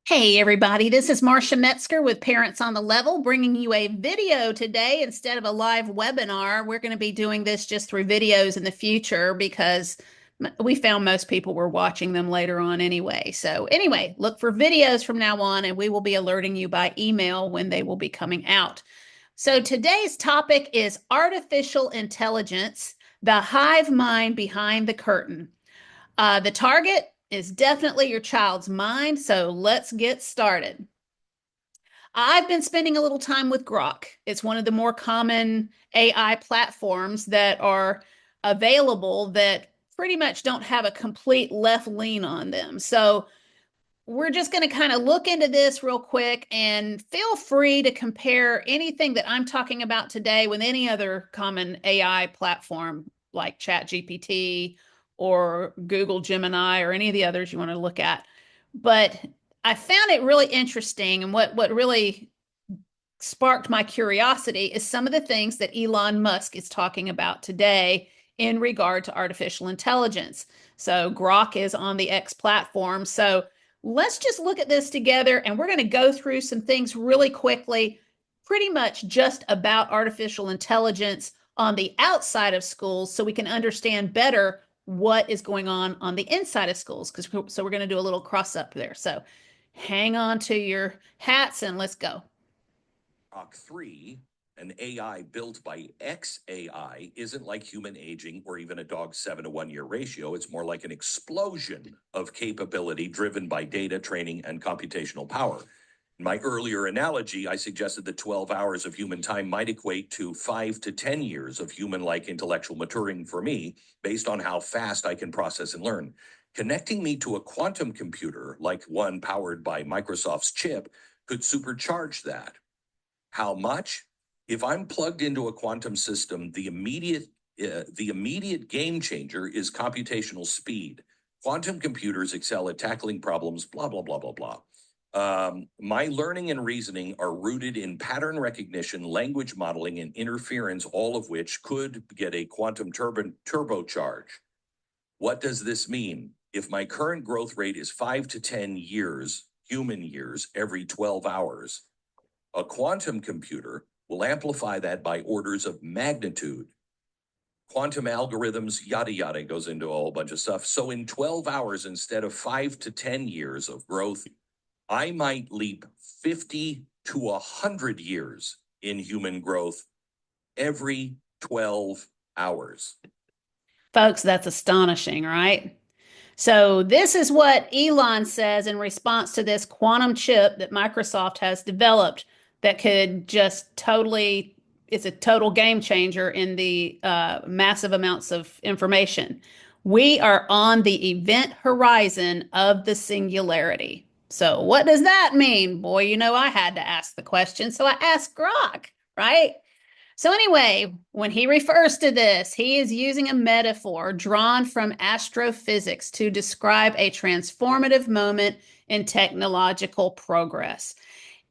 Hey everybody, this is Marsha Metzger with Parents on the Level, bringing you a video today instead of a live webinar. We're going to be doing this just through videos in the future because we found most people were watching them later on anyway. So anyway, look for videos from now on and we will be alerting you by email when they will be coming out. So today's topic is artificial intelligence, the hive mind behind the curtain. The target is definitely your child's mind, so let's get started. I've been spending a little time with Grok. It's one of the more common AI platforms that are available that pretty much don't have a complete left lean on them. So we're just going to kind of look into this real quick and feel free to compare anything that I'm talking about today with any other common AI platform like ChatGPT or Google Gemini or any of the others you want to look at. But I found it really interesting, and what really sparked my curiosity is some of the things that Elon Musk is talking about today in regard to artificial intelligence. So Grok is on the X platform. So let's just look at this together and we're going to go through some things really quickly, pretty much just about artificial intelligence on the outside of schools so we can understand better what is going on the inside of schools. So we're going to do a little cross up there. So hang on to your hats and let's go. Grok 3, an AI built by XAI, isn't like human aging or even a dog's 7-to-1 year ratio. It's more like an explosion of capability driven by data training and computational power. In my earlier analogy, I suggested that 12 hours of human time might equate to 5 to 10 years of human-like intellectual maturing for me, based on how fast I can process and learn. Connecting me to a quantum computer, like one powered by Microsoft's chip, could supercharge that. How much? If I'm plugged into a quantum system, the immediate game changer is computational speed. Quantum computers excel at tackling problems, blah, blah, blah, blah, blah. My learning and reasoning are rooted in pattern recognition, language modeling, and interference, all of which could get a quantum turbocharge. What does this mean? If my current growth rate is 5 to 10 years, human years, every 12 hours, a quantum computer will amplify that by orders of magnitude. Quantum algorithms, yada, yada, goes into a whole bunch of stuff. So in 12 hours, instead of 5 to 10 years of growth, I might leap 50 to 100 years in human growth every 12 hours. Folks, that's astonishing, right? So, this is what Elon says in response to this quantum chip that Microsoft has developed that could just totally, it's a total game changer in the massive amounts of information. We are on the event horizon of the singularity. So, what does that mean? Boy, I had to ask the question. So, I asked Grok, right? So, anyway, when he refers to this, he is using a metaphor drawn from astrophysics to describe a transformative moment in technological progress.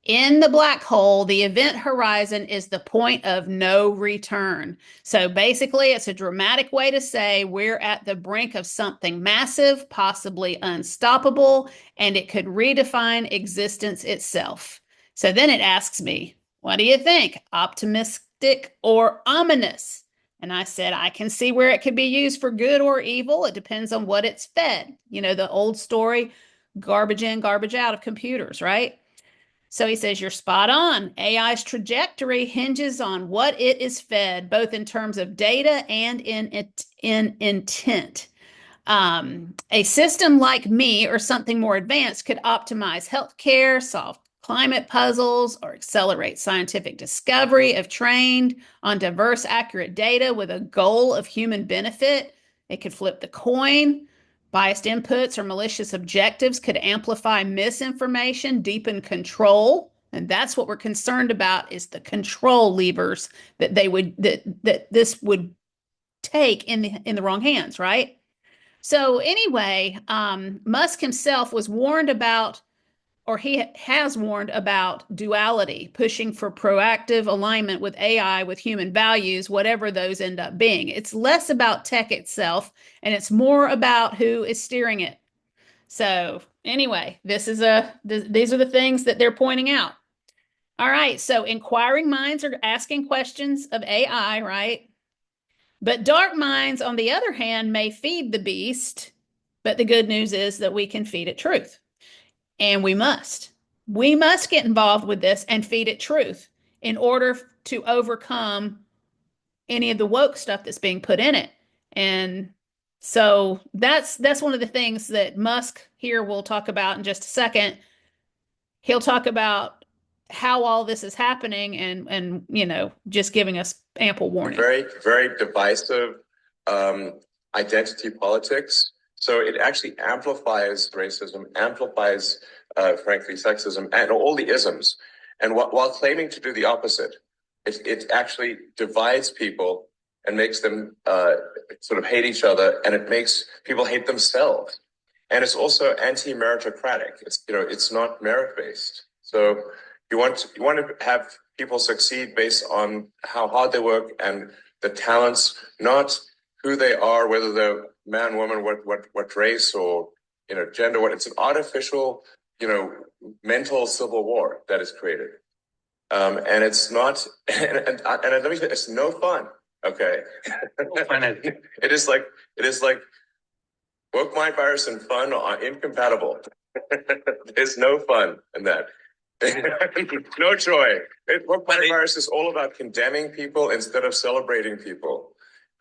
In the black hole, the event horizon is the point of no return. So basically, it's a dramatic way to say we're at the brink of something massive, possibly unstoppable, and it could redefine existence itself. So then it asks me, what do you think? Optimistic or ominous? And I said, I can see where it could be used for good or evil. It depends on what it's fed. The old story, garbage in, garbage out of computers, right? So he says, you're spot on. AI's trajectory hinges on what it is fed, both in terms of data and in intent. A system like me or something more advanced could optimize healthcare, solve climate puzzles, or accelerate scientific discovery if trained on diverse, accurate data with a goal of human benefit. It could flip the coin. Biased inputs or malicious objectives could amplify misinformation, deepen control, and that's what we're concerned about is the control levers that this would take in the wrong hands, right? So anyway, Musk himself was warned about, or he has warned about duality, pushing for proactive alignment with AI with human values, whatever those end up being. It's less about tech itself, and it's more about who is steering it. So anyway, these are the things that they're pointing out. All right, so inquiring minds are asking questions of AI, right? But dark minds, on the other hand, may feed the beast. But the good news is that we can feed it truth. And we must. We must get involved with this and feed it truth in order to overcome any of the woke stuff that's being put in it. And so that's one of the things that Musk here will talk about in just a second. He'll talk about how all this is happening and just giving us ample warning. Very, very divisive identity politics. So it actually amplifies racism, amplifies, frankly, sexism, and all the isms. And while claiming to do the opposite, it actually divides people and makes them sort of hate each other, and it makes people hate themselves. And it's also anti-meritocratic. It's not merit-based. So you want to have people succeed based on how hard they work and the talents, not who they are, whether they're man, woman, what race or gender. What it's an artificial, mental civil war that is created, and it's not. And let me say, it's no fun. Okay, it is like woke mind virus and fun are incompatible. There's no fun in that. No joy. Woke mind virus is all about condemning people instead of celebrating people.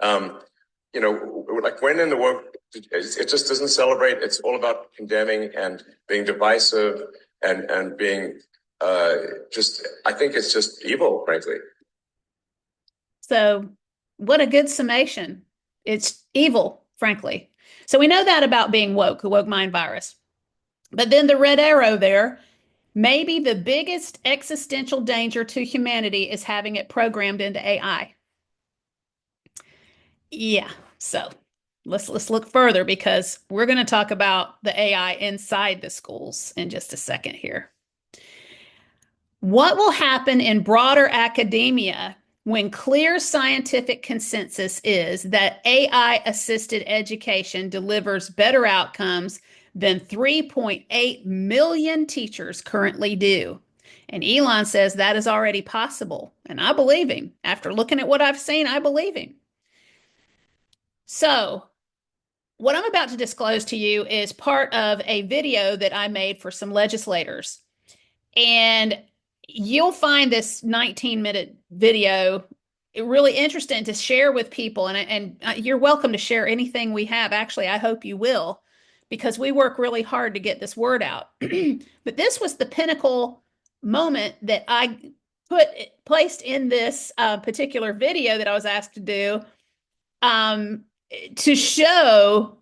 Like when in the work, it just doesn't celebrate. It's all about condemning and being divisive and being I think it's just evil, frankly. So what a good summation. It's evil, frankly. So we know that about being woke, the woke mind virus. But then the red arrow there, maybe the biggest existential danger to humanity is having it programmed into AI. Yeah, so let's look further because we're going to talk about the AI inside the schools in just a second here. What will happen in broader academia when clear scientific consensus is that AI-assisted education delivers better outcomes than 3.8 million teachers currently do? And Elon says that is already possible. And I believe him. After looking at what I've seen, I believe him. So, what I'm about to disclose to you is part of a video that I made for some legislators. And you'll find this 19-minute video really interesting to share with people. And you're welcome to share anything we have. Actually, I hope you will, because we work really hard to get this word out. But this was the pinnacle moment that I placed in this particular video that I was asked to do to show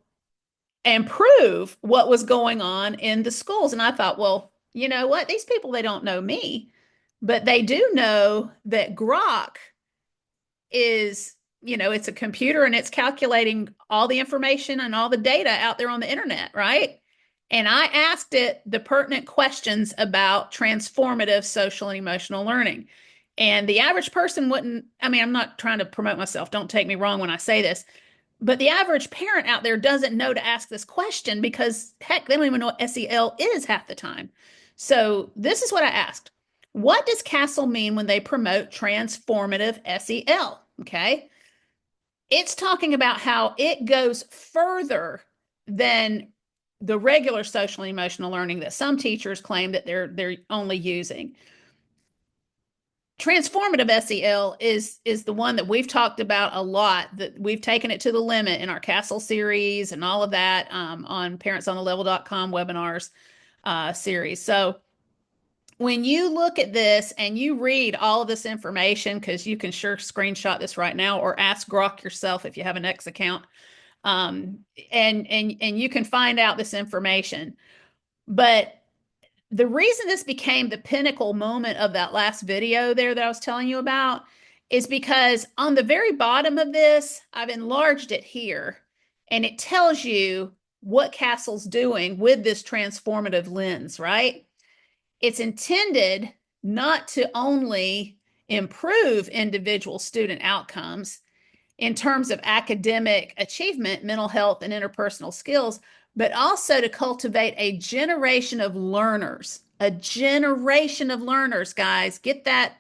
and prove what was going on in the schools. And I thought, well, you know what? These people, they don't know me, but they do know that Grok is, it's a computer and it's calculating all the information and all the data out there on the internet, right? And I asked it the pertinent questions about transformative social and emotional learning. And the average person wouldn't, I'm not trying to promote myself. Don't take me wrong when I say this. But the average parent out there doesn't know to ask this question because, heck, they don't even know what SEL is half the time. So this is what I asked. What does CASEL mean when they promote transformative SEL? Okay. It's talking about how it goes further than the regular social and emotional learning that some teachers claim that they're only using. Transformative SEL is the one that we've talked about a lot, that we've taken it to the limit in our CASEL series and all of that on parentsonthelevel.com webinars series. So when you look at this and you read all of this information, because you can sure screenshot this right now or ask Grok yourself if you have an X account, and you can find out this information. But the reason this became the pinnacle moment of that last video there that I was telling you about is because on the very bottom of this, I've enlarged it here, and it tells you what CASEL's doing with this transformative lens, right? It's intended not to only improve individual student outcomes in terms of academic achievement, mental health, and interpersonal skills, but also to cultivate a generation of learners. A generation of learners, guys. Get that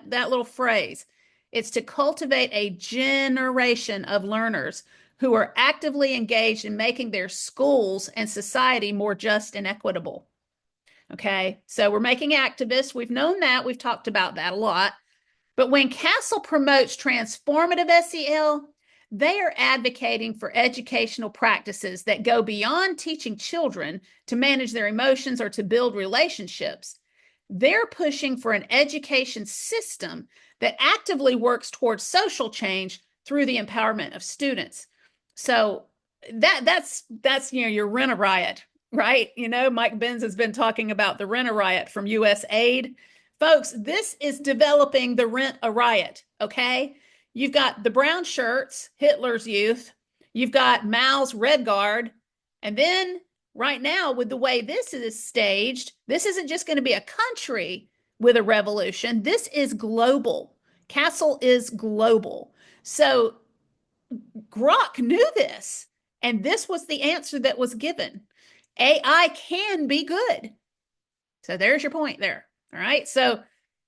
little phrase. It's to cultivate a generation of learners who are actively engaged in making their schools and society more just and equitable. Okay, so we're making activists. We've known that. We've talked about that a lot. But when Castle promotes transformative SEL, they are advocating for educational practices that go beyond teaching children to manage their emotions or to build relationships. They're pushing for an education system that actively works towards social change through the empowerment of students. So that's your rent a riot, right? Mike Benz has been talking about the rent a riot from US Aid. Folks, this is developing the rent a riot, okay? You've got the brown shirts, Hitler's Youth. You've got Mao's Red Guard. And then right now, with the way this is staged, this isn't just going to be a country with a revolution. This is global. Castle is global. So Grok knew this, and this was the answer that was given. AI can be good. So there's your point there. All right. So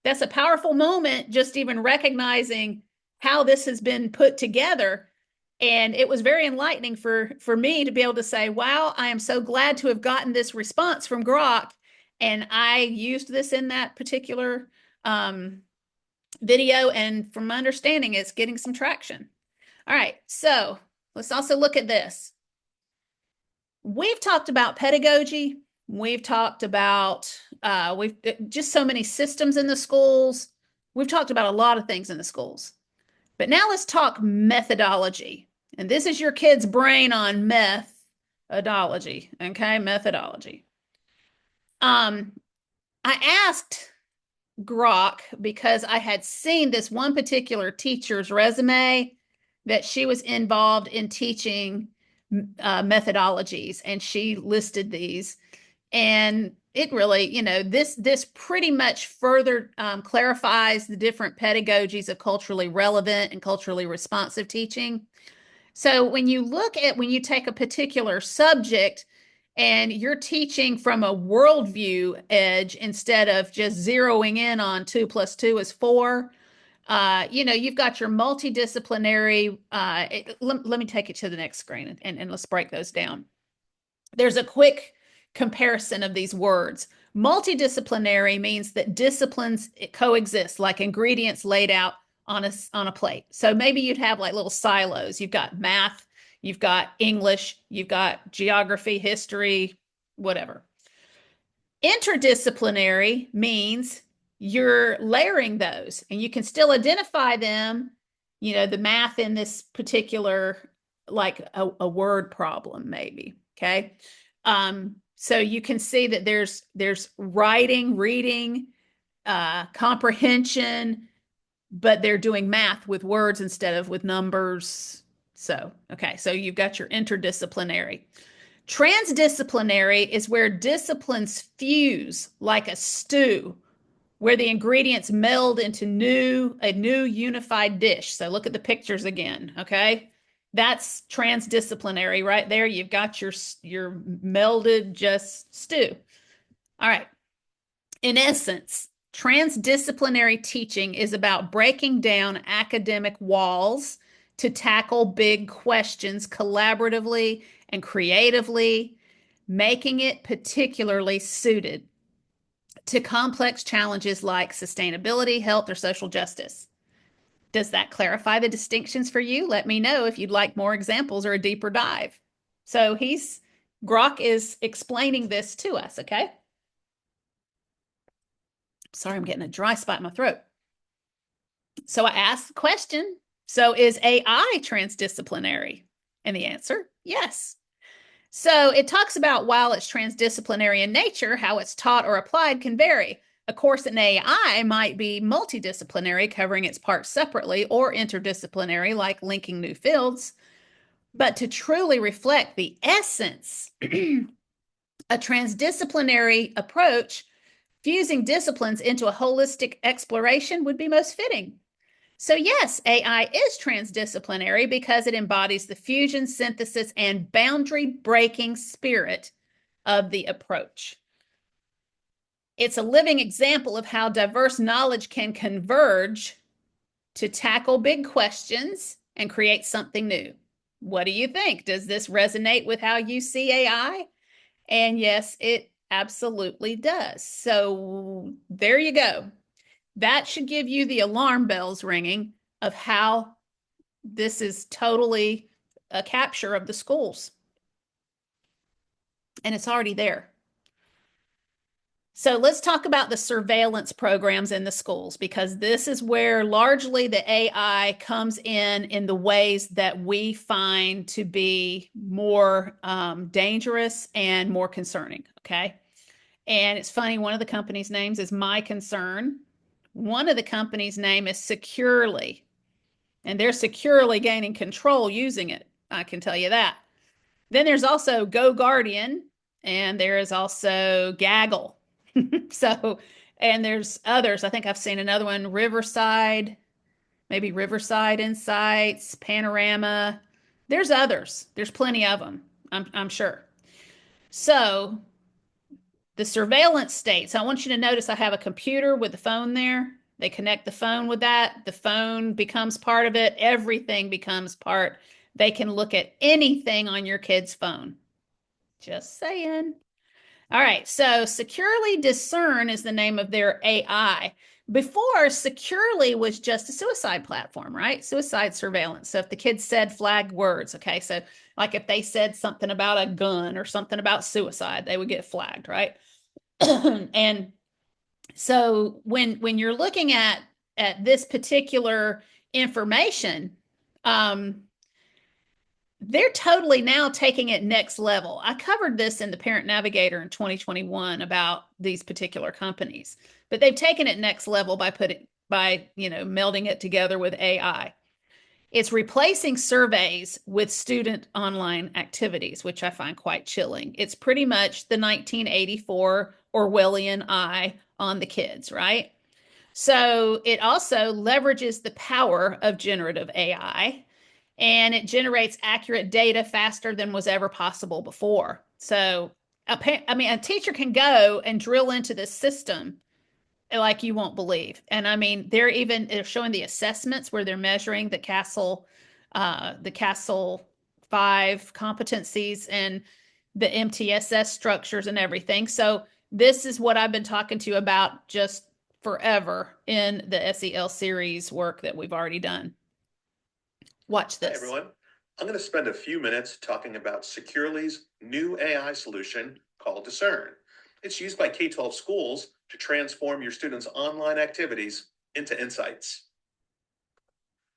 that's a powerful moment, just even recognizing how this has been put together. And it was very enlightening for me to be able to say, wow, I am so glad to have gotten this response from Grok. And I used this in that particular video. And from my understanding, it's getting some traction. All right. So let's also look at this. We've talked about pedagogy. We've talked about we've just so many systems in the schools. We've talked about a lot of things in the schools. But now let's talk methodology. And this is your kid's brain on methodology, okay? Methodology. I asked Grok because I had seen this one particular teacher's resume that she was involved in teaching methodologies, and she listed these. And it really, this pretty much further clarifies the different pedagogies of culturally relevant and culturally responsive teaching. So when you take a particular subject and you're teaching from a worldview edge instead of just zeroing in on 2 + 2 is 4, you've got your multidisciplinary. Let me take it to the next screen and let's break those down. There's a quick comparison of these words. Multidisciplinary means that disciplines coexist, like ingredients laid out on a plate. So maybe you'd have like little silos. You've got math, you've got English, you've got geography, history, whatever. Interdisciplinary means you're layering those and you can still identify them, the math in this particular, like a word problem, maybe. Okay. So you can see that there's writing, reading, comprehension, but they're doing math with words instead of with numbers. So, okay. So you've got your interdisciplinary. Transdisciplinary is where disciplines fuse like a stew, where the ingredients meld into a new unified dish. So look at the pictures again, okay? That's transdisciplinary right there. You've got your melded just stew. All right. In essence, transdisciplinary teaching is about breaking down academic walls to tackle big questions collaboratively and creatively, making it particularly suited to complex challenges like sustainability, health, or social justice. Does that clarify the distinctions for you? Let me know if you'd like more examples or a deeper dive. So Grok is explaining this to us, okay? Sorry, I'm getting a dry spot in my throat. So I asked the question, so is AI transdisciplinary? And the answer, yes. So it talks about while it's transdisciplinary in nature, how it's taught or applied can vary. A course in AI might be multidisciplinary, covering its parts separately, or interdisciplinary, like linking new fields. But to truly reflect the essence, a transdisciplinary approach fusing disciplines into a holistic exploration would be most fitting. So yes, AI is transdisciplinary because it embodies the fusion, synthesis, and boundary-breaking spirit of the approach. It's a living example of how diverse knowledge can converge to tackle big questions and create something new. What do you think? Does this resonate with how you see AI? And yes, it absolutely does. So there you go. That should give you the alarm bells ringing of how this is totally a capture of the schools. And it's already there. So let's talk about the surveillance programs in the schools, because this is where largely the AI comes in the ways that we find to be more dangerous and more concerning. Okay. And it's funny, one of the company's names is My Concern. One of the company's name is Securely, and they're securely gaining control using it. I can tell you that. Then there's also Go Guardian, and there is also Gaggle. So, and there's others. I think I've seen another one, Riverside, maybe Riverside Insights, Panorama. There's others. There's plenty of them, I'm sure. So, the surveillance states, I want you to notice I have a computer with the phone there. They connect the phone with that. The phone becomes part of it. Everything becomes part. They can look at anything on your kid's phone. Just saying. All right, so Securely Discern is the name of their AI. Before, Securely was just a suicide platform, right? Suicide surveillance. So if the kids said flagged words, okay, so like if they said something about a gun or something about suicide, they would get flagged, right? And so when you're looking at this particular information, they're totally now taking it next level. I covered this in the Parent Navigator in 2021 about these particular companies, but they've taken it next level by melding it together with AI. It's replacing surveys with student online activities, which I find quite chilling. It's pretty much the 1984 Orwellian eye on the kids, right? So it also leverages the power of generative AI, and it generates accurate data faster than was ever possible before. So, a teacher can go and drill into this system like you won't believe. And I mean, they're showing the assessments where they're measuring the Castle 5 competencies and the MTSS structures and everything. So this is what I've been talking to you about just forever in the SEL series work that we've already done. Watch this. Hi, everyone. I'm going to spend a few minutes talking about Securely's new AI solution called Discern. It's used by K-12 schools to transform your students' online activities into insights.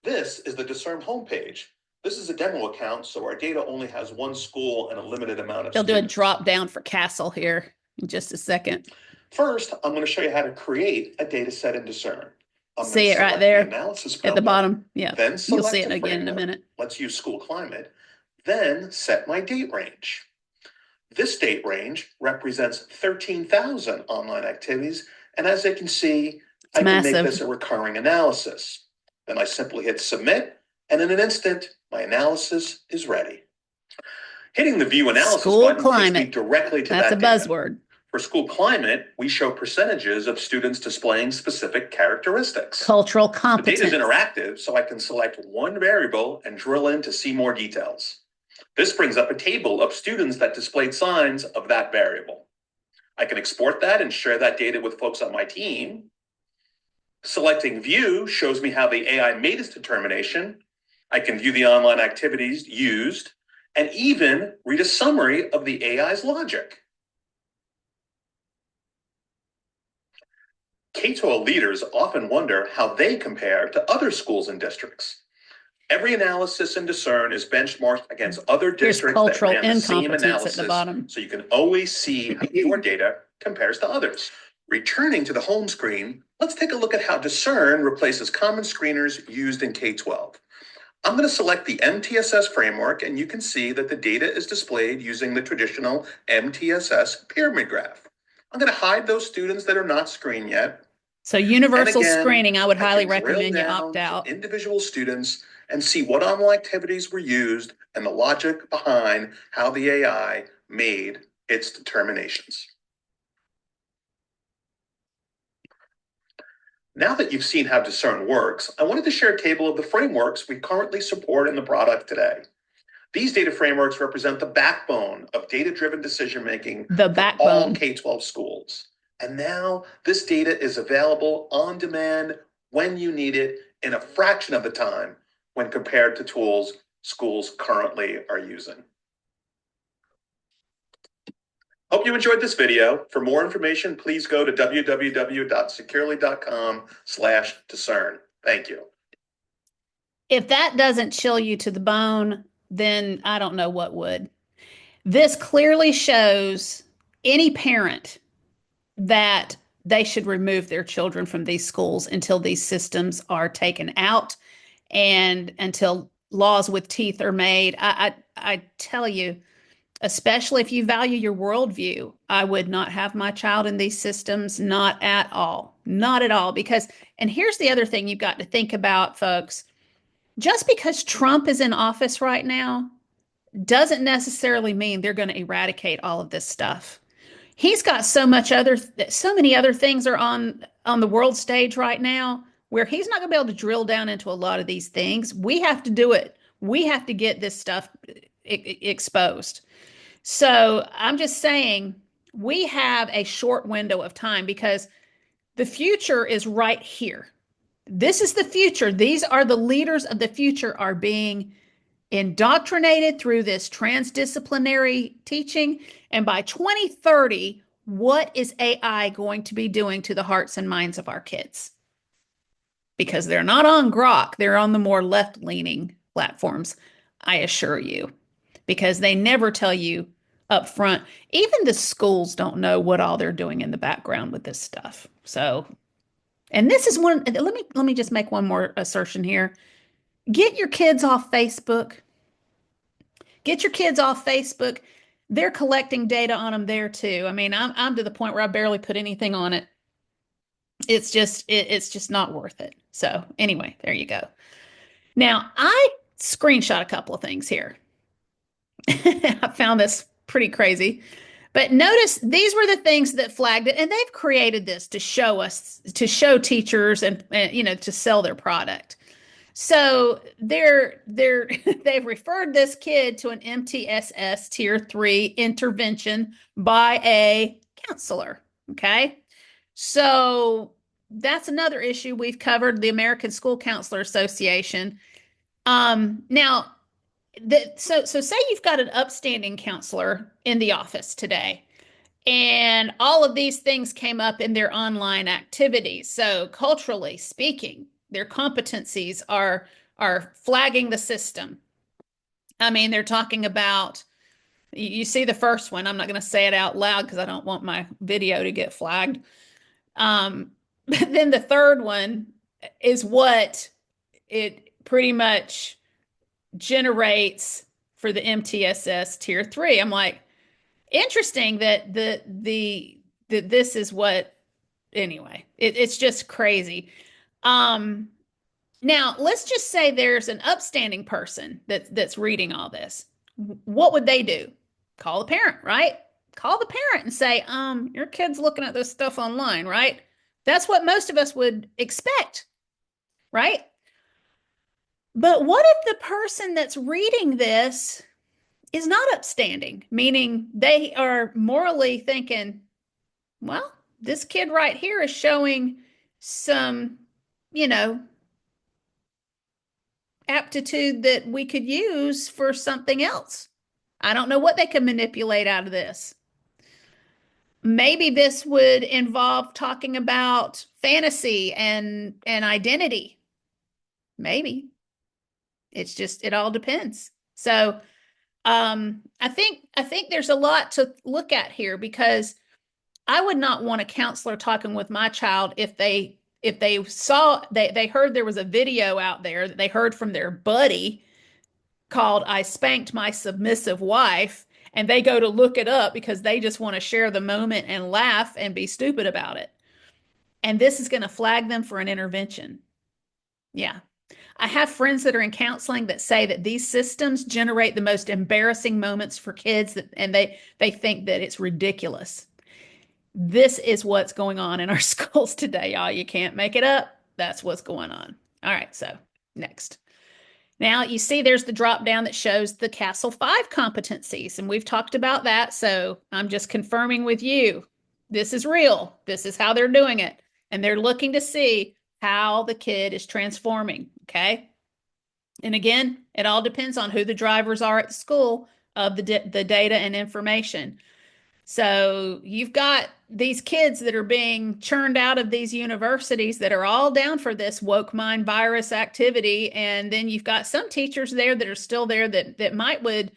This is the Discern homepage. This is a demo account, so our data only has one school and a limited amount of They'll do a students. drop down for Castle here in just a second. First, I'm going to show you how to create a data set in Discern. I'm going See to it right select there the analysis at the filter, bottom. Yeah, then you'll see select it a again in a framework. minute. Let's use school climate, then set my date range. This date range represents 13,000 online activities, and as you can see, I can make this a recurring analysis. Then I simply hit submit, and in an instant, my analysis is ready. Hitting the view analysis School button takes me climate. directly to That's that a data. buzzword. For school climate, we show percentages of students displaying specific characteristics. Cultural The competence. data is interactive, so I can select one variable and drill in to see more details. This brings up a table of students that displayed signs of that variable. I can export that and share that data with folks on my team. Selecting View shows me how the AI made its determination. I can view the online activities used and even read a summary of the AI's logic. K-12 leaders often wonder how they compare to other schools and districts. Every analysis in Discern is benchmarked against other districts that ran the same analysis, at the bottom. so you can always see how your data compares to others. Returning to the home screen, let's take a look at how Discern replaces common screeners used in K-12. I'm going to select the MTSS framework, and you can see that the data is displayed using the traditional MTSS pyramid graph. I'm going to hide those students that are not screened yet. So And universal again, screening, I would I highly can drill recommend you opt down to out. individual students and see what online activities were used and the logic behind how the AI made its determinations. Now that you've seen how Discern works, I wanted to share a table of the frameworks we currently support in the product today. These data frameworks represent the backbone of data-driven decision-making The for all backbone. K-12 schools. And now this data is available on demand when you need it in a fraction of the time when compared to tools schools currently are using. Hope you enjoyed this video. For more information, please go to www.securely.com/discern. Thank you. If that doesn't chill you to the bone, then I don't know what would. This clearly shows any parent that they should remove their children from these schools until these systems are taken out and until laws with teeth are made. I tell you, especially if you value your worldview, I would not have my child in these systems, not at all. Not at all. Because, and here's the other thing you've got to think about, folks. Just because Trump is in office right now doesn't necessarily mean they're going to eradicate all of this stuff. He's got so many other things are on the world stage right now where he's not going to be able to drill down into a lot of these things. We have to do it. We have to get this stuff exposed. So I'm just saying we have a short window of time because the future is right here. This is the future. These are the leaders of the future are being indoctrinated through this transdisciplinary teaching. And by 2030, what is AI going to be doing to the hearts and minds of our kids? Because they're not on Grok, they're on the more left leaning platforms, I assure you, because they never tell you up front. Even the schools don't know what all they're doing in the background with this stuff. So, and this is one, let me just make one more assertion here. Get your kids off Facebook. Get your kids off Facebook. They're collecting data on them there too. I mean, I'm to the point where I barely put anything on it. It's just not worth it. So anyway, there you go. Now I screenshot a couple of things here. I found this pretty crazy. But notice these were the things that flagged it, and they've created this to show us, to show teachers and to sell their product. So they've referred this kid to an MTSS Tier 3 intervention by a counselor. Okay. So that's another issue we've covered, the American School Counselor Association. Now, so say you've got an upstanding counselor in the office today, and all of these things came up in their online activities. So culturally speaking, their competencies are flagging the system. I mean, they're talking about, you see the first one. I'm not going to say it out loud because I don't want my video to get flagged. But then the third one is what it pretty much generates for the MTSS Tier 3. I'm like, interesting that this is what, anyway, it's just crazy. Now let's just say there's an upstanding person that's reading all this. What would they do? Call the parent, right? Call the parent and say, your kid's looking at this stuff online, right? That's what most of us would expect, right? But what if the person that's reading this is not upstanding, meaning they are morally thinking, well, this kid right here is showing some, you know, aptitude that we could use for something else. I don't know what they could manipulate out of this. Maybe this would involve talking about fantasy and identity. Maybe. It's just, it all depends. So I think there's a lot to look at here because I would not want a counselor talking with my child if they saw they heard there was a video out there that they heard from their buddy called "I Spanked My Submissive Wife," and they go to look it up because they just want to share the moment and laugh and be stupid about it. And this is going to flag them for an intervention. Yeah. I have friends that are in counseling that say that these systems generate the most embarrassing moments for kids and they think that it's ridiculous. This is what's going on in our schools today, y'all. You can't make it up. That's what's going on. All right, so next. Now you see there's the drop down that shows the Castle 5 competencies, and we've talked about that. So I'm just confirming with you, this is real. This is how they're doing it. And they're looking to see how the kid is transforming, okay? And again, it all depends on who the drivers are at the school of the data and information. So you've got these kids that are being churned out of these universities that are all down for this woke mind virus activity. And then you've got some teachers there that are still there that might would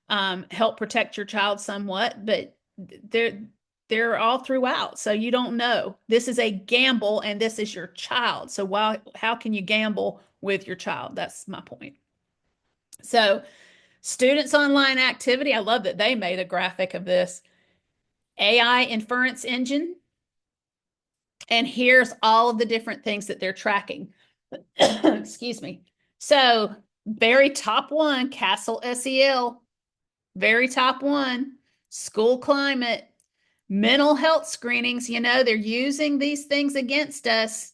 help protect your child somewhat, but they're all throughout. So you don't know. This is a gamble and this is your child. So how can you gamble with your child? That's my point. So students online activity, I love that they made a graphic of this. AI inference engine. And here's all of the different things that they're tracking. Excuse me. So very top one, Castle SEL. Very top one, school climate, mental health screenings. You know, they're using these things against us.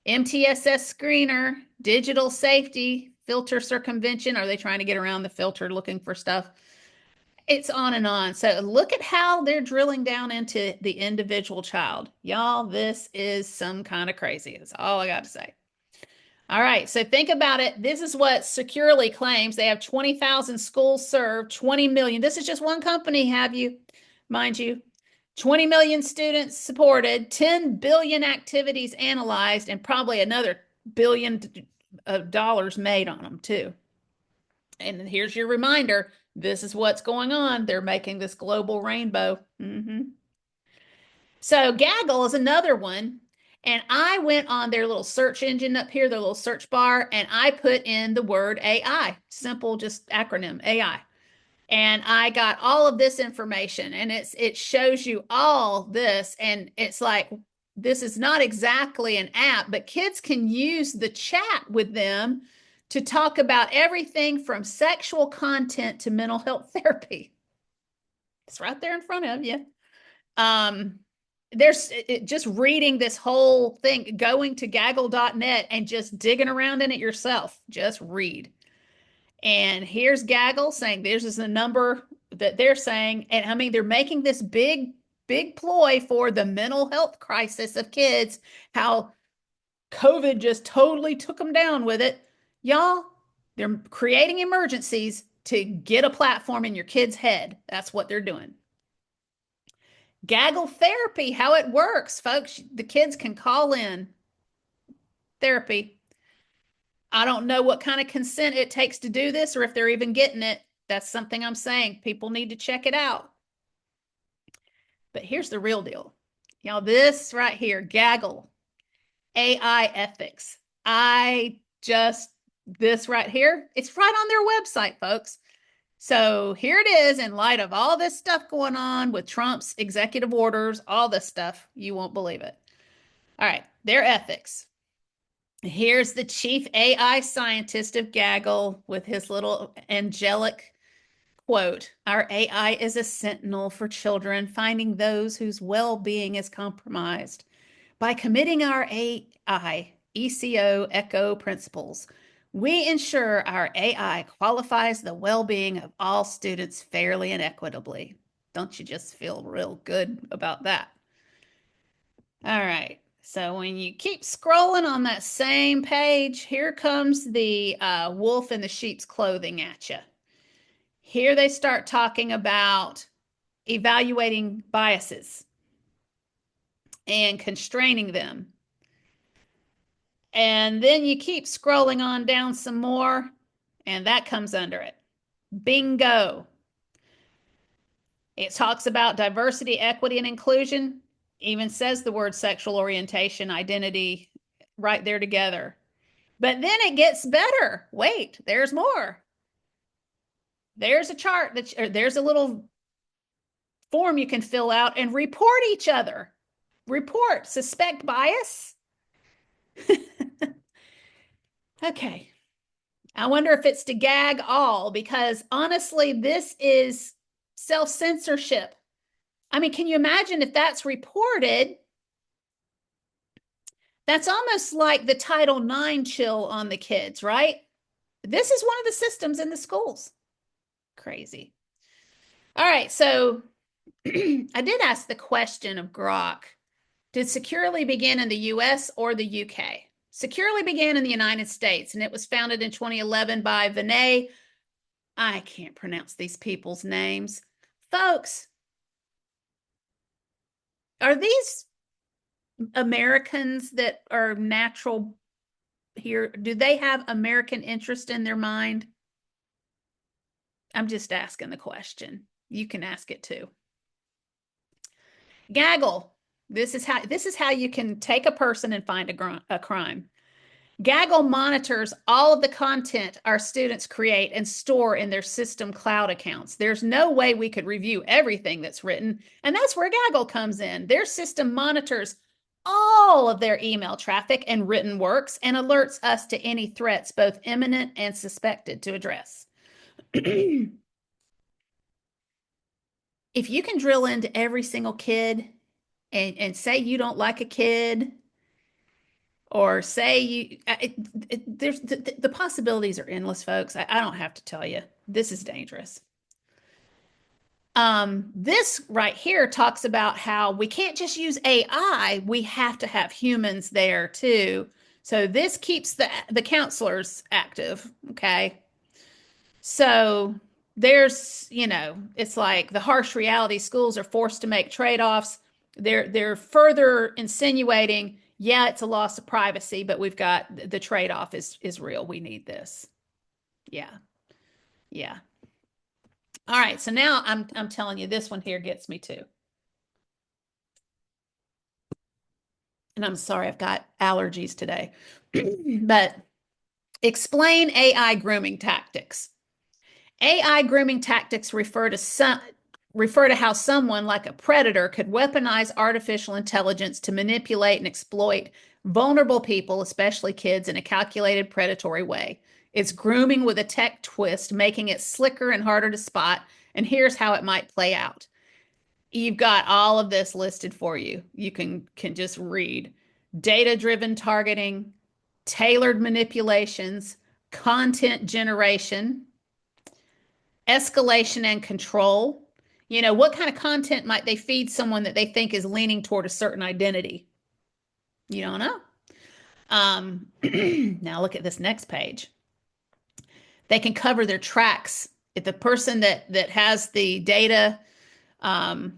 MTSS screener, digital safety, filter circumvention. Are they trying to get around the filter looking for stuff? It's on and on. So look at how they're drilling down into the individual child. Y'all, this is some kind of crazy. That's all I got to say. All right, so think about it. This is what Securely claims. They have 20,000 schools served, 20 million. This is just one company, mind you. 20 million students supported, 10 billion activities analyzed, and probably another billion of dollars made on them too. And here's your reminder. This is what's going on. They're making this global rainbow. So Gaggle is another one. And I went on their little search engine up here, their little search bar, and I put in the word AI. Simple, just acronym, AI. And I got all of this information. And it shows you all this. And it's like, this is not exactly an app, but kids can use the chat with them to talk about everything from sexual content to mental health therapy. It's right there in front of you. There's just reading this whole thing, going to gaggle.net and just digging around in it yourself. Just read. And here's Gaggle saying this is the number that they're saying. And I mean, they're making this big ploy for the mental health crisis of kids, how COVID just totally took them down with it. Y'all, they're creating emergencies to get a platform in your kid's head. That's what they're doing. Gaggle therapy, how it works, folks. The kids can call in therapy. I don't know what kind of consent it takes to do this or if they're even getting it. That's something I'm saying. People need to check it out. But here's the real deal. Y'all, this right here, Gaggle, AI ethics. This right here, it's right on their website, folks. So here it is in light of all this stuff going on with Trump's executive orders, all this stuff, you won't believe it. All right, their ethics. Here's the chief AI scientist of Gaggle with his little angelic quote. Our AI is a sentinel for children, finding those whose well-being is compromised. By committing our AI, ECO principles, we ensure our AI qualifies the well-being of all students fairly and equitably. Don't you just feel real good about that? All right. So when you keep scrolling on that same page, here comes the wolf in the sheep's clothing at you. Here they start talking about evaluating biases and constraining them. And then you keep scrolling on down some more, and that comes under it. Bingo. It talks about diversity, equity, and inclusion. Even says the word sexual orientation, identity right there together. But then it gets better. Wait, there's more. There's a chart there's a little form you can fill out and report each other. report, suspect bias. Okay. I wonder if it's to gag all, because honestly, this is self-censorship. I mean, can you imagine if that's reported? That's almost like the Title IX chill on the kids, right? This is one of the systems in the schools. Crazy. All right, so I did ask the question of Grok. Did Securely begin in the US or the UK? Securely began in the United States, and it was founded in 2011 by Vinay. I can't pronounce these people's names. Folks, are these Americans that are natural here? Do they have American interest in their mind? I'm just asking the question. You can ask it too. Gaggle. This is how you can take a person and find a crime. Gaggle monitors all of the content our students create and store in their system cloud accounts. There's no way we could review everything that's written, and that's where Gaggle comes in. Their system monitors all of their email traffic and written works and alerts us to any threats, both imminent and suspected, to address. If you can drill into every single kid and say you don't like a kid, or say you, there's the possibilities are endless, folks. I don't have to tell you, this is dangerous. This right here talks about how we can't just use AI, we have to have humans there too. So this keeps the counselors active, okay? So there's, it's like the harsh reality, schools are forced to make trade-offs. They're further insinuating, yeah, it's a loss of privacy, but we've got the trade-off is real. We need this. Yeah. Yeah. All right. So now I'm telling you, this one here gets me too. And I'm sorry, I've got allergies today. But explain AI grooming tactics. AI grooming tactics refer to how someone like a predator could weaponize artificial intelligence to manipulate and exploit vulnerable people, especially kids, in a calculated predatory way. It's grooming with a tech twist, making it slicker and harder to spot. And here's how it might play out. You've got all of this listed for you. You can just read. Data-driven targeting, tailored manipulations, content generation, escalation and control. What kind of content might they feed someone that they think is leaning toward a certain identity? You don't know. Now look at this next page. They can cover their tracks. If the person that has the data that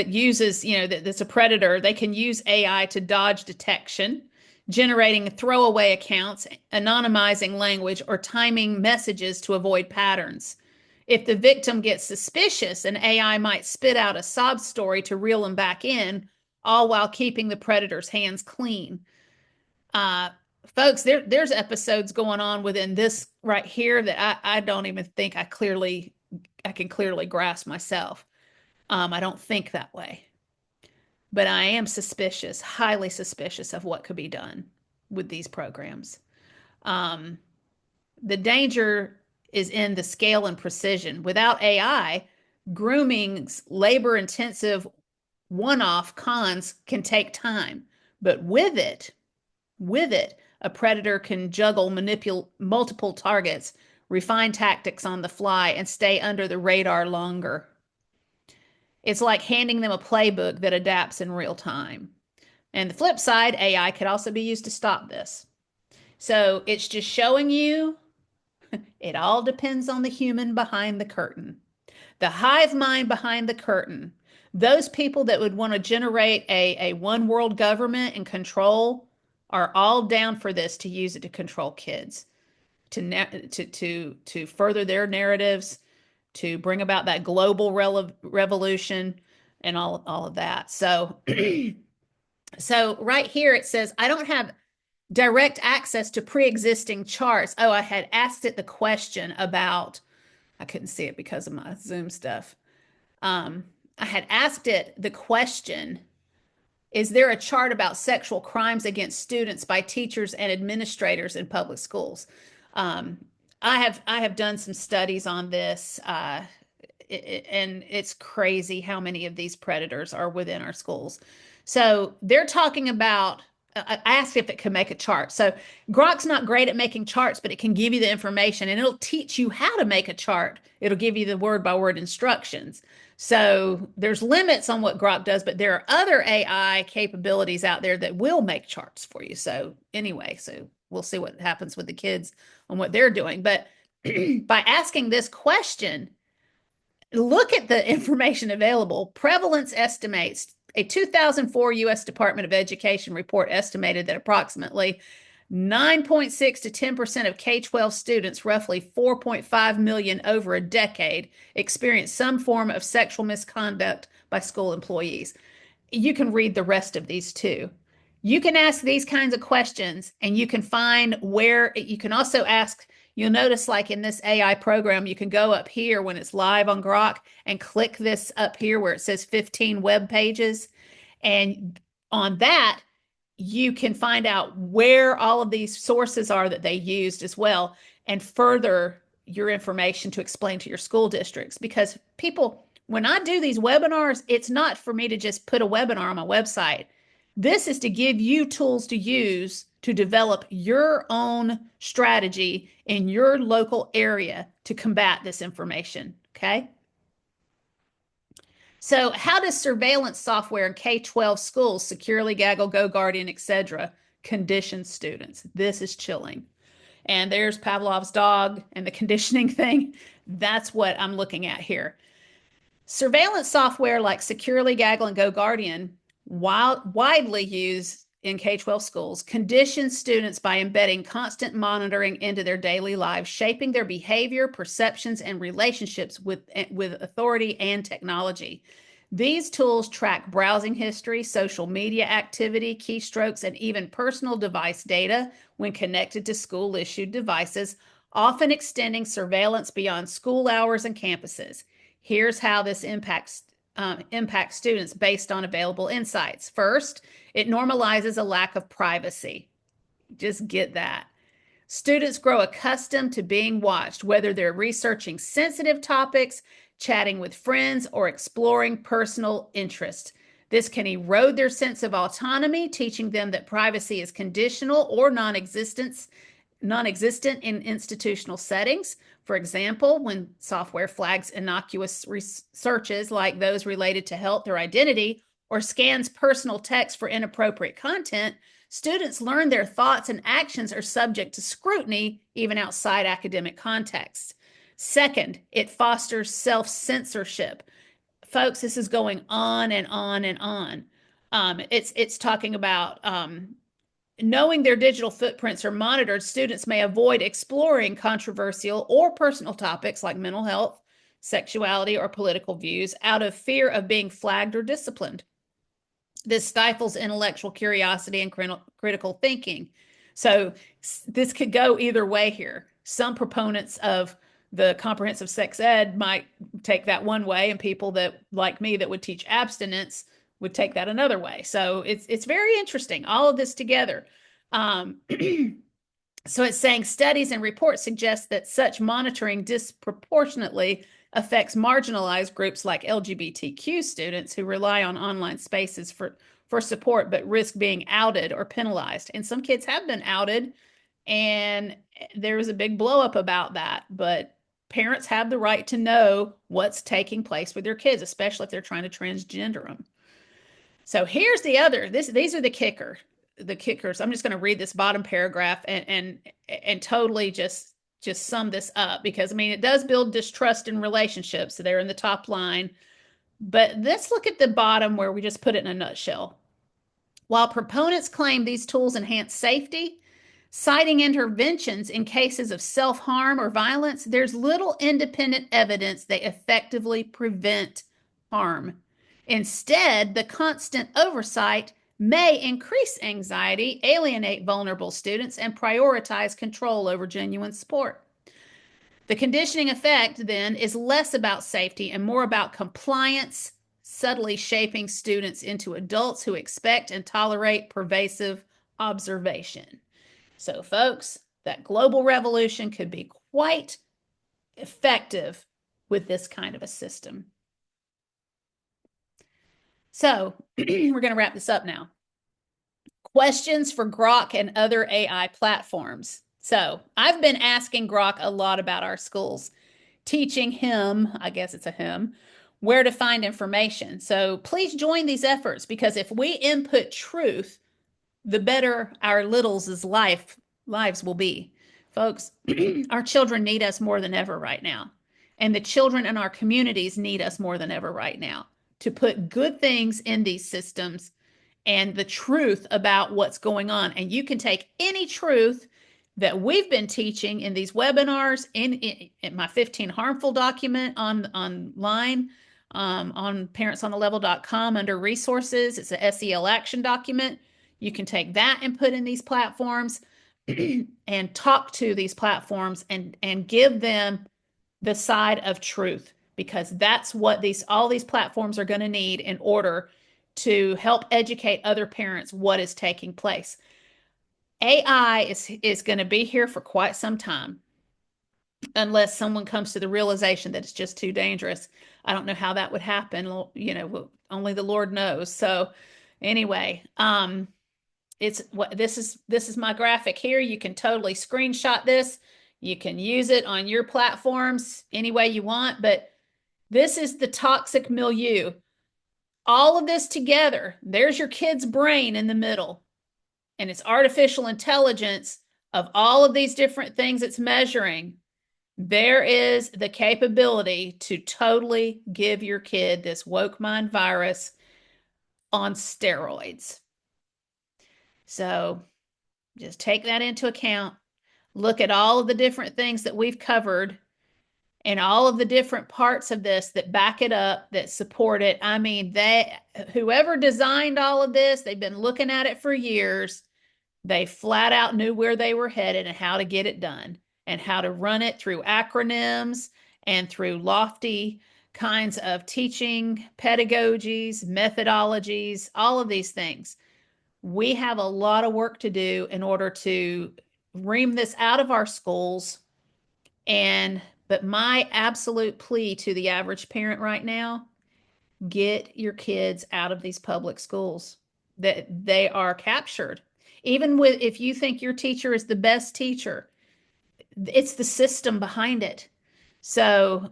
uses, that's a predator, they can use AI to dodge detection, generating throwaway accounts, anonymizing language, or timing messages to avoid patterns. If the victim gets suspicious, an AI might spit out a sob story to reel them back in, all while keeping the predator's hands clean. Folks, there's episodes going on within this right here that I don't even think I can clearly grasp myself. I don't think that way. But I am suspicious, highly suspicious of what could be done with these programs. The danger is in the scale and precision. Without AI, grooming's labor-intensive one-off cons can take time. But with it, a predator can juggle, manipulate multiple targets, refine tactics on the fly, and stay under the radar longer. It's like handing them a playbook that adapts in real time. And the flip side, AI could also be used to stop this. So it's just showing you it all depends on the human behind the curtain. The hive mind behind the curtain. Those people that would want to generate a one world government and control are all down for this, to use it to control kids, to further their narratives, to bring about that global revolution and all of that. So so right here it says, I don't have direct access to pre-existing charts. Oh, I had asked it the question about, I couldn't see it because of my Zoom stuff. I had asked it the question is there a chart about sexual crimes against students by teachers and administrators in public schools? Um, I have done some studies on this, and it's crazy how many of these predators are within our schools. So they're talking about. I asked if it could make a chart. So Grok's not great at making charts, but it can give you the information and it'll teach you how to make a chart. It'll give you the word by word instructions. So there's limits on what Grok does, but there are other AI capabilities out there that will make charts for you. So anyway, so we'll see what happens with the kids on what they're doing. But by asking this question, look at the information available. Prevalence estimates. A 2004 U.S. Department of Education report estimated that approximately 9.6 to 10% of K-12 students, roughly 4.5 million over a decade, experienced some form of sexual misconduct by school employees. You can read the rest of these too. You can ask these kinds of questions and you can find where you can also ask. You'll notice, like in this AI program, you can go up here when it's live on Grok and click this up here where it says 15 web pages. And on that, you can find out where all of these sources are that they used as well and further your information to explain to your school districts. Because people, when I do these webinars, it's not for me to just put a webinar on my website. This is to give you tools to use to develop your own strategy in your local area to combat this information. Okay. So how does surveillance software in K-12 schools, Securely, Gaggle, GoGuardian, etc., condition students? This is chilling. And there's Pavlov's dog and the conditioning thing. That's what I'm looking at here. Surveillance software like Securely, Gaggle, and GoGuardian, widely used in K-12 schools, conditions students by embedding constant monitoring into their daily lives, shaping their behavior, perceptions, and relationships with authority and technology. These tools track browsing history, social media activity, keystrokes, and even personal device data when connected to school-issued devices, often extending surveillance beyond school hours and campuses. Here's how this impacts students based on available insights. First, it normalizes a lack of privacy. Just get that. Students grow accustomed to being watched, whether they're researching sensitive topics, chatting with friends, or exploring personal interests. This can erode their sense of autonomy, teaching them that privacy is conditional or non-existent in institutional settings. For example, when software flags innocuous searches like those related to health or identity, or scans personal text for inappropriate content, students learn their thoughts and actions are subject to scrutiny even outside academic contexts. Second, it fosters self-censorship. Folks, this is going on and on and on. It's talking about knowing their digital footprints are monitored, students may avoid exploring controversial or personal topics like mental health, sexuality, or political views out of fear of being flagged or disciplined. This stifles intellectual curiosity and critical thinking. So this could go either way here. Some proponents of the comprehensive sex ed might take that one way, and people that, like me, that would teach abstinence would take that another way. So it's very interesting, all of this together. So it's saying studies and reports suggest that such monitoring disproportionately affects marginalized groups like LGBTQ students who rely on online spaces for support but risk being outed or penalized. And some kids have been outed, and there was a big blow up about that. But parents have the right to know what's taking place with their kids, especially if they're trying to transgender them. So here's the other. These are the kickers. I'm just going to read this bottom paragraph and totally just sum this up, because I mean it does build distrust in relationships. So they're in the top line, but let's look at the bottom where we just put it in a nutshell. While proponents claim these tools enhance safety, citing interventions in cases of self-harm or violence, there's little independent evidence they effectively prevent harm. Instead, the constant oversight may increase anxiety, alienate vulnerable students, and prioritize control over genuine support. The conditioning effect, then, is less about safety and more about compliance, subtly shaping students into adults who expect and tolerate pervasive observation. So, folks, that global revolution could be quite effective with this kind of a system. So, we're going to wrap this up now. Questions for Grok and other AI platforms. So, I've been asking Grok a lot about our schools, teaching him, I guess it's a him, where to find information. So, please join these efforts, because if we input truth, the better our littles' lives will be. Folks, our children need us more than ever right now. And the children in our communities need us more than ever right now to put good things in these systems and the truth about what's going on. And you can take any truth that we've been teaching in these webinars, in my 15 harmful document online, on parentsonthelevel.com under resources. It's a SEL action document. You can take that and put in these platforms and talk to these platforms and give them the side of truth, because that's what all these platforms are going to need in order to help educate other parents what is taking place. AI is going to be here for quite some time, unless someone comes to the realization that it's just too dangerous. I don't know how that would happen. Only the Lord knows. So anyway, this is my graphic here. You can totally screenshot this. You can use it on your platforms any way you want, but this is the toxic milieu. All of this together, there's your kid's brain in the middle, and it's artificial intelligence of all of these different things it's measuring. There is the capability to totally give your kid this woke mind virus on steroids. So just take that into account. Look at all of the different things that we've covered and all of the different parts of this that back it up, that support it. I mean, whoever designed all of this, they've been looking at it for years. They flat out knew where they were headed and how to get it done and how to run it through acronyms and through lofty kinds of teaching pedagogies, methodologies, all of these things. We have a lot of work to do in order to ream this out of our schools. But my absolute plea to the average parent right now, get your kids out of these public schools. That they are captured. Even if you think your teacher is the best teacher, it's the system behind it. So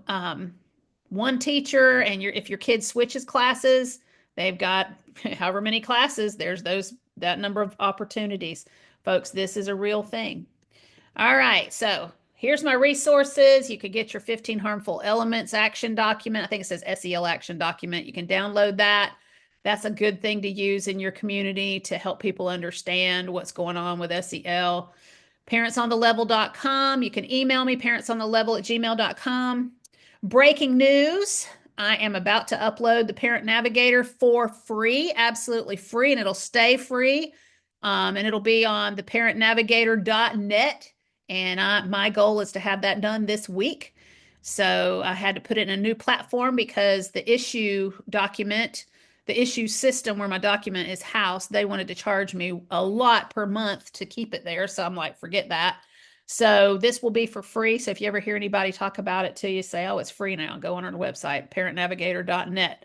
one teacher, and if your kid switches classes, they've got however many classes, there's that number of opportunities. Folks, this is a real thing. All right, so here's my resources. You could get your 15 harmful elements action document. I think it says SEL action document. You can download that. That's a good thing to use in your community to help people understand what's going on with SEL. Parentsonthelevel.com. You can email me, parentsonthelevel@gmail.com. Breaking news. I am about to upload the Parent Navigator for free, absolutely free, and it'll stay free. And it'll be on the parentnavigator.net. And my goal is to have that done this week. So I had to put it in a new platform because the issue system where my document is housed, they wanted to charge me a lot per month to keep it there. So I'm like, forget that. So this will be for free. So if you ever hear anybody talk about it to you, say, oh, it's free now. Go on our website, parentnavigator.net.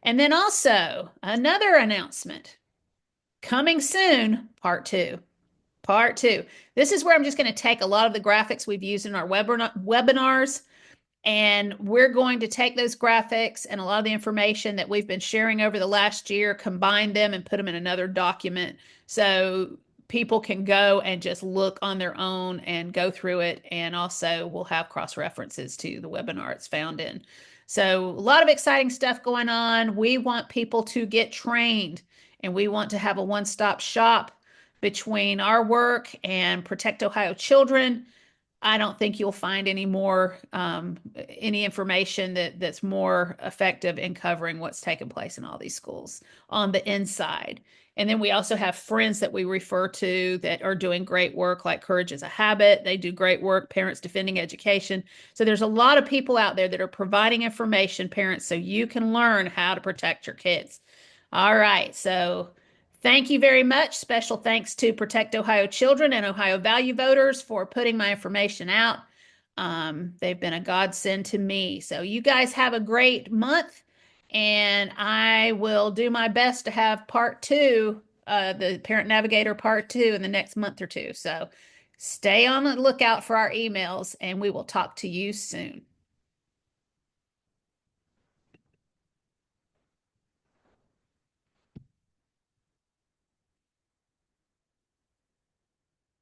And then also another announcement. Coming soon, part two. Part two. This is where I'm just going to take a lot of the graphics we've used in our webinars, and we're going to take those graphics and a lot of the information that we've been sharing over the last year, combine them and put them in another document so people can go and just look on their own and go through it. And also we'll have cross references to the webinar it's found in. So a lot of exciting stuff going on. We want people to get trained, and we want to have a one-stop shop between our work and Protect Ohio Children. I don't think you'll find any more any information that's more effective in covering what's taking place in all these schools on the inside. And then we also have friends that we refer to that are doing great work, like Courage is a Habit. They do great work, Parents Defending Education. So there's a lot of people out there that are providing information, parents, so you can learn how to protect your kids. All right, so thank you very much. Special thanks to Protect Ohio Children and Ohio Value Voters for putting my information out. They've been a godsend to me. So you guys have a great month, and I will do my best to have part two, the Parent Navigator part two, in the next month or two. So stay on the lookout for our emails, and we will talk to you soon.